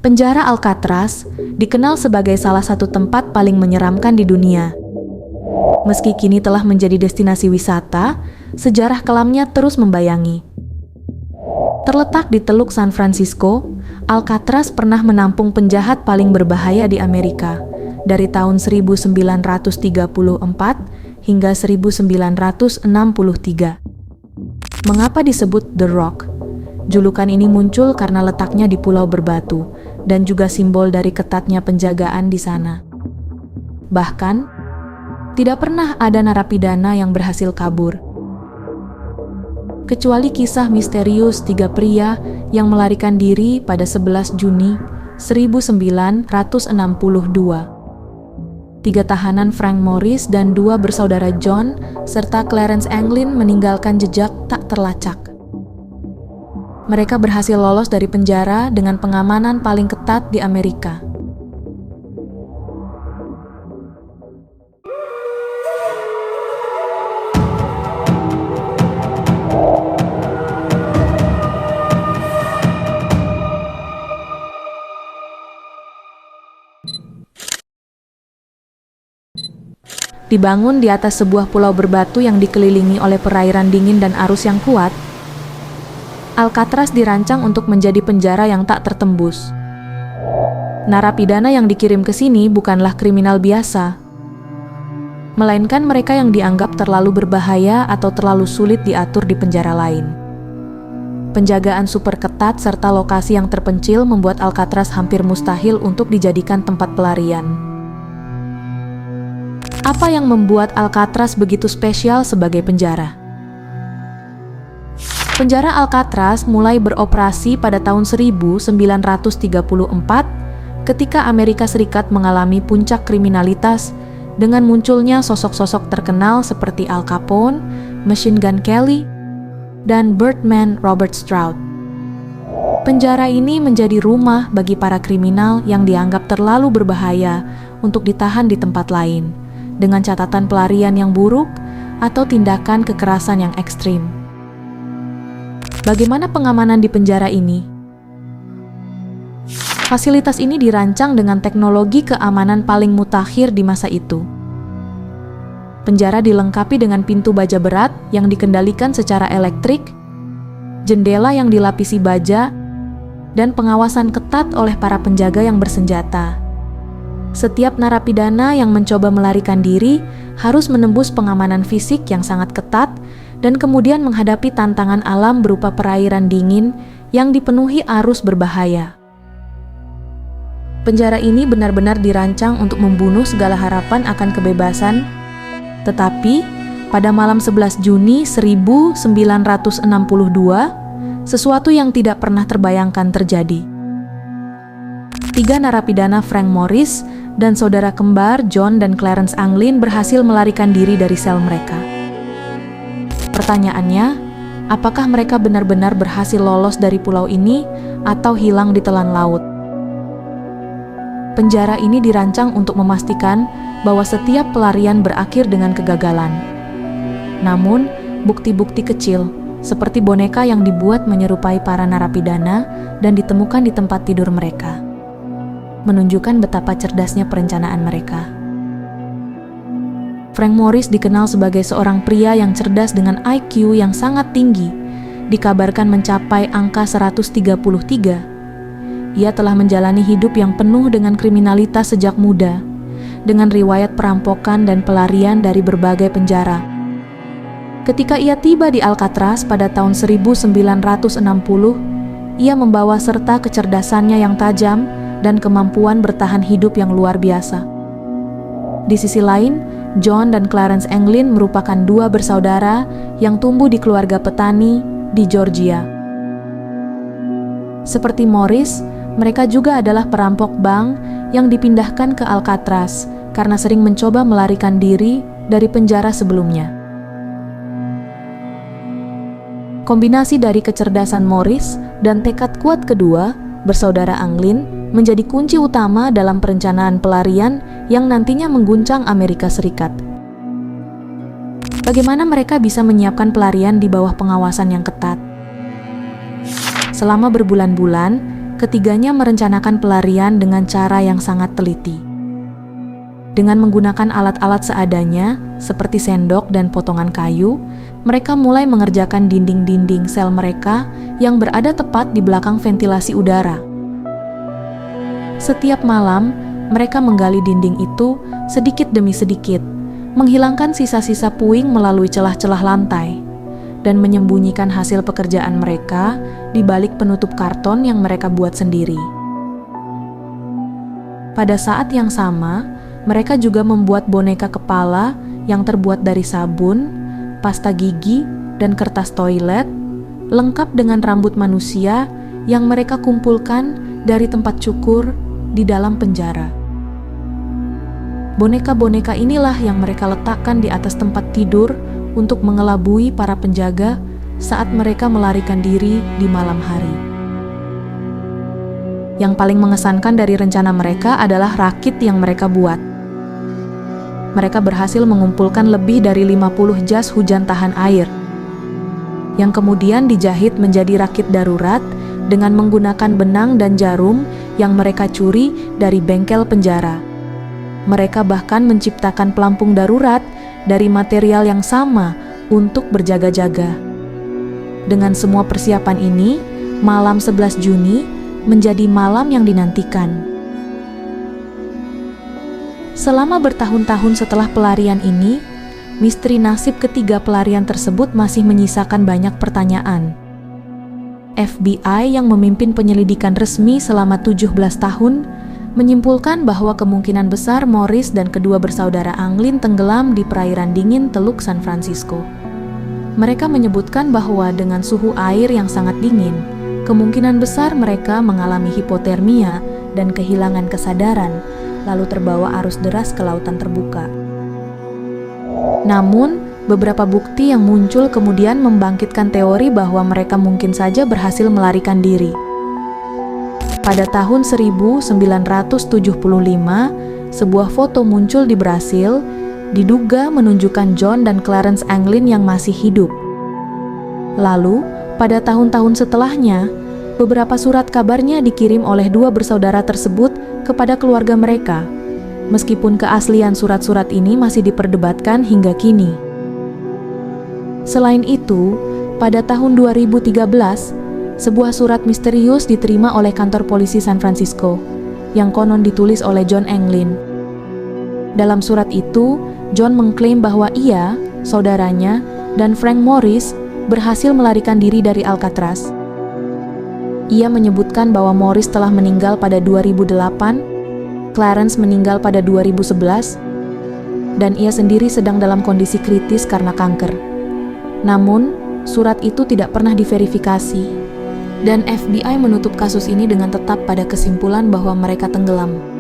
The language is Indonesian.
Penjara Alcatraz dikenal sebagai salah satu tempat paling menyeramkan di dunia. Meski kini telah menjadi destinasi wisata, sejarah kelamnya terus membayangi. Terletak di Teluk San Francisco, Alcatraz pernah menampung penjahat paling berbahaya di Amerika dari tahun 1934 hingga 1963. Mengapa disebut The Rock? Julukan ini muncul karena letaknya di pulau berbatu dan juga simbol dari ketatnya penjagaan di sana. Bahkan, tidak pernah ada narapidana yang berhasil kabur. Kecuali kisah misterius 3 pria yang melarikan diri pada 11 Juni 1962. 3 tahanan Frank Morris dan 2 bersaudara John serta Clarence Anglin meninggalkan jejak tak terlacak. Mereka berhasil lolos dari penjara dengan pengamanan paling ketat di Amerika. Dibangun di atas sebuah pulau berbatu yang dikelilingi oleh perairan dingin dan arus yang kuat, Alcatraz dirancang untuk menjadi penjara yang tak tertembus. Narapidana yang dikirim ke sini bukanlah kriminal biasa, melainkan mereka yang dianggap terlalu berbahaya atau terlalu sulit diatur di penjara lain. Penjagaan super ketat serta lokasi yang terpencil membuat Alcatraz hampir mustahil untuk dijadikan tempat pelarian. Apa yang membuat Alcatraz begitu spesial sebagai penjara? Penjara Alcatraz mulai beroperasi pada tahun 1934 ketika Amerika Serikat mengalami puncak kriminalitas dengan munculnya sosok-sosok terkenal seperti Al Capone, Machine Gun Kelly, dan Birdman Robert Stroud. Penjara ini menjadi rumah bagi para kriminal yang dianggap terlalu berbahaya untuk ditahan di tempat lain, dengan catatan pelarian yang buruk atau tindakan kekerasan yang ekstrim. Bagaimana pengamanan di penjara ini? Fasilitas ini dirancang dengan teknologi keamanan paling mutakhir di masa itu. Penjara dilengkapi dengan pintu baja berat yang dikendalikan secara elektrik, jendela yang dilapisi baja, dan pengawasan ketat oleh para penjaga yang bersenjata. Setiap narapidana yang mencoba melarikan diri harus menembus pengamanan fisik yang sangat ketat dan kemudian menghadapi tantangan alam berupa perairan dingin yang dipenuhi arus berbahaya. Penjara ini benar-benar dirancang untuk membunuh segala harapan akan kebebasan, tetapi pada malam 11 Juni 1962, sesuatu yang tidak pernah terbayangkan terjadi. 3 narapidana Frank Morris dan saudara kembar John dan Clarence Anglin berhasil melarikan diri dari sel mereka. Pertanyaannya, apakah mereka benar-benar berhasil lolos dari pulau ini atau hilang di telan laut? Penjara ini dirancang untuk memastikan bahwa setiap pelarian berakhir dengan kegagalan. Namun, bukti-bukti kecil, seperti boneka yang dibuat menyerupai para narapidana dan ditemukan di tempat tidur mereka, menunjukkan betapa cerdasnya perencanaan mereka. Frank Morris dikenal sebagai seorang pria yang cerdas dengan IQ yang sangat tinggi, dikabarkan mencapai angka 133. Ia telah menjalani hidup yang penuh dengan kriminalitas sejak muda, dengan riwayat perampokan dan pelarian dari berbagai penjara. Ketika ia tiba di Alcatraz pada tahun 1960, ia membawa serta kecerdasannya yang tajam dan kemampuan bertahan hidup yang luar biasa. Di sisi lain, John dan Clarence Anglin merupakan 2 bersaudara yang tumbuh di keluarga petani di Georgia. Seperti Morris, mereka juga adalah perampok bank yang dipindahkan ke Alcatraz karena sering mencoba melarikan diri dari penjara sebelumnya. Kombinasi dari kecerdasan Morris dan tekad kuat kedua bersaudara Anglin menjadi kunci utama dalam perencanaan pelarian yang nantinya mengguncang Amerika Serikat. Bagaimana mereka bisa menyiapkan pelarian di bawah pengawasan yang ketat? Selama berbulan-bulan, ketiganya merencanakan pelarian dengan cara yang sangat teliti. Dengan menggunakan alat-alat seadanya, seperti sendok dan potongan kayu, mereka mulai mengerjakan dinding-dinding sel mereka yang berada tepat di belakang ventilasi udara. Setiap malam, mereka menggali dinding itu sedikit demi sedikit, menghilangkan sisa-sisa puing melalui celah-celah lantai, dan menyembunyikan hasil pekerjaan mereka di balik penutup karton yang mereka buat sendiri. Pada saat yang sama, mereka juga membuat boneka kepala yang terbuat dari sabun, pasta gigi, dan kertas toilet, lengkap dengan rambut manusia yang mereka kumpulkan dari tempat cukur di dalam penjara. Boneka-boneka inilah yang mereka letakkan di atas tempat tidur untuk mengelabui para penjaga saat mereka melarikan diri di malam hari. Yang paling mengesankan dari rencana mereka adalah rakit yang mereka buat. Mereka berhasil mengumpulkan lebih dari 50 jas hujan tahan air, yang kemudian dijahit menjadi rakit darurat dengan menggunakan benang dan jarum yang mereka curi dari bengkel penjara. Mereka bahkan menciptakan pelampung darurat dari material yang sama untuk berjaga-jaga. Dengan semua persiapan ini, malam 11 Juni menjadi malam yang dinantikan. Selama bertahun-tahun setelah pelarian ini, misteri nasib ketiga pelarian tersebut masih menyisakan banyak pertanyaan. FBI yang memimpin penyelidikan resmi selama 17 tahun menyimpulkan bahwa kemungkinan besar Morris dan kedua bersaudara Anglin tenggelam di perairan dingin Teluk San Francisco. Mereka menyebutkan bahwa dengan suhu air yang sangat dingin, kemungkinan besar mereka mengalami hipotermia dan kehilangan kesadaran, lalu terbawa arus deras ke lautan terbuka. Namun, beberapa bukti yang muncul kemudian membangkitkan teori bahwa mereka mungkin saja berhasil melarikan diri. Pada tahun 1975, sebuah foto muncul di Brasil, diduga menunjukkan John dan Clarence Anglin yang masih hidup. Lalu, pada tahun-tahun setelahnya, beberapa surat kabarnya dikirim oleh dua bersaudara tersebut kepada keluarga mereka, meskipun keaslian surat-surat ini masih diperdebatkan hingga kini. Selain itu, pada tahun 2013, sebuah surat misterius diterima oleh kantor polisi San Francisco, yang konon ditulis oleh John Anglin. Dalam surat itu, John mengklaim bahwa ia, saudaranya, dan Frank Morris berhasil melarikan diri dari Alcatraz. Ia menyebutkan bahwa Morris telah meninggal pada 2008, Clarence meninggal pada 2011, dan ia sendiri sedang dalam kondisi kritis karena kanker. Namun, surat itu tidak pernah diverifikasi, dan FBI menutup kasus ini dengan tetap pada kesimpulan bahwa mereka tenggelam.